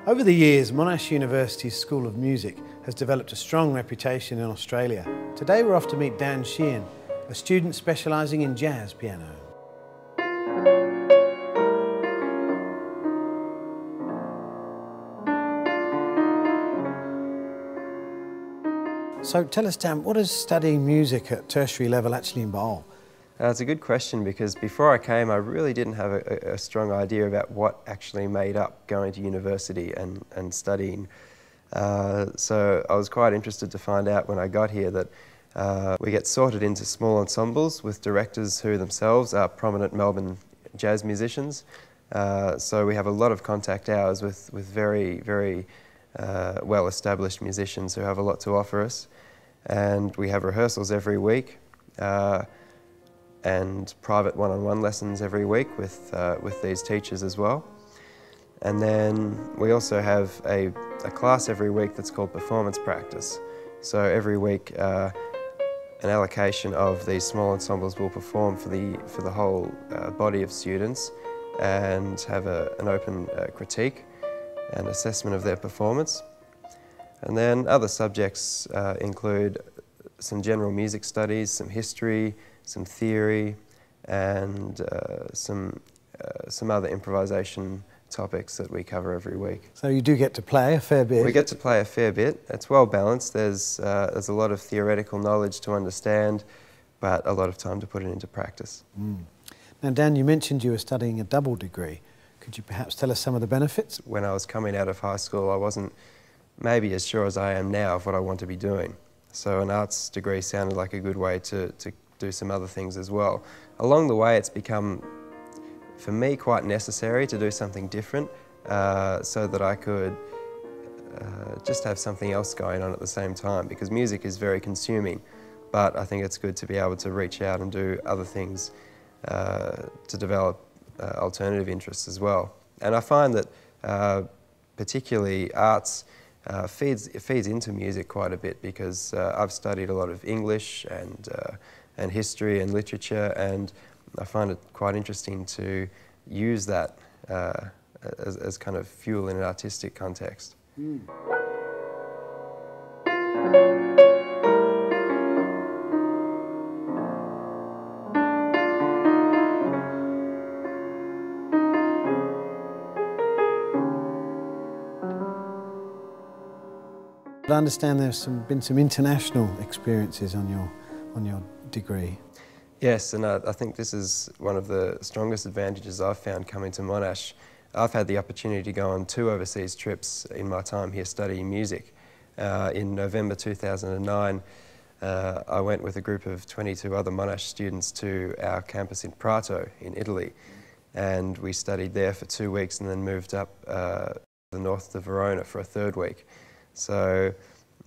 Over the years, Monash University's School of Music has developed a strong reputation in Australia. Today we're off to meet Dan Sheehan, a student specialising in jazz piano. So tell us, Dan, what does studying music at tertiary level actually involve? It's a good question, because before I came I really didn't have a strong idea about what actually made up going to university and studying. So I was quite interested to find out when I got here that we get sorted into small ensembles with directors who themselves are prominent Melbourne jazz musicians. So we have a lot of contact hours with very, very well-established musicians who have a lot to offer us. And we have rehearsals every week. And private one-on-one lessons every week with these teachers as well. And then we also have a class every week that's called performance practice. So every week an allocation of these small ensembles will perform for the whole body of students and have an open critique and assessment of their performance. And then other subjects include some general music studies, some history, some theory, and some other improvisation topics that we cover every week. So you do get to play a fair bit? We get to play a fair bit. It's well balanced. There's a lot of theoretical knowledge to understand, but a lot of time to put it into practice. Now, Dan, you mentioned you were studying a double degree. Could you perhaps tell us some of the benefits? When I was coming out of high school, I wasn't maybe as sure as I am now of what I want to be doing. So an arts degree sounded like a good way to do some other things as well. Along the way it's become, for me, quite necessary to do something different so that I could just have something else going on at the same time, because music is very consuming, but I think it's good to be able to reach out and do other things to develop alternative interests as well. And I find that particularly arts feeds into music quite a bit, because I've studied a lot of English and history and literature, and I find it quite interesting to use that as kind of fuel in an artistic context. I understand there's been some international experiences on your degree. Yes, and I think this is one of the strongest advantages I've found coming to Monash. I've had the opportunity to go on 2 overseas trips in my time here studying music. In November 2009, I went with a group of 22 other Monash students to our campus in Prato in Italy, and we studied there for 2 weeks and then moved up the north to Verona for a 3rd week. So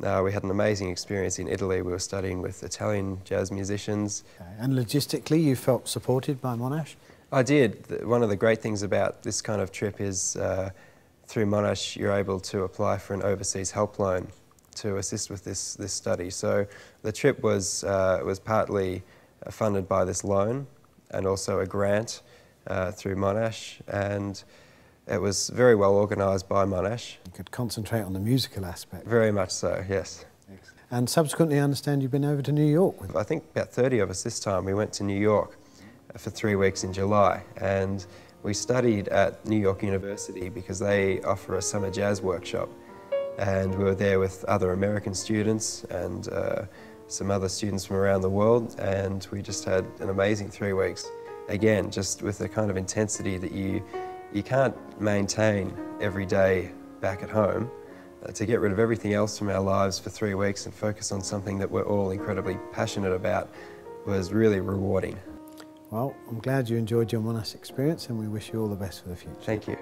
we had an amazing experience in Italy. We were studying with Italian jazz musicians. Okay. And logistically, you felt supported by Monash? I did. One of the great things about this kind of trip is through Monash you're able to apply for an overseas help loan to assist with this study. So the trip was partly funded by this loan and also a grant through Monash, and it was very well organised by Monash. You could concentrate on the musical aspect. Very much so, yes. Excellent. And subsequently I understand you've been over to New York. I think about 30 of us this time. We went to New York for 3 weeks in July, and we studied at New York University because they offer a summer jazz workshop. And we were there with other American students and some other students from around the world, and we just had an amazing 3 weeks. Again, just with the kind of intensity that you can't maintain every day back at home. To get rid of everything else from our lives for 3 weeks and focus on something that we're all incredibly passionate about was really rewarding. Well, I'm glad you enjoyed your Monash experience, and we wish you all the best for the future. Thank you.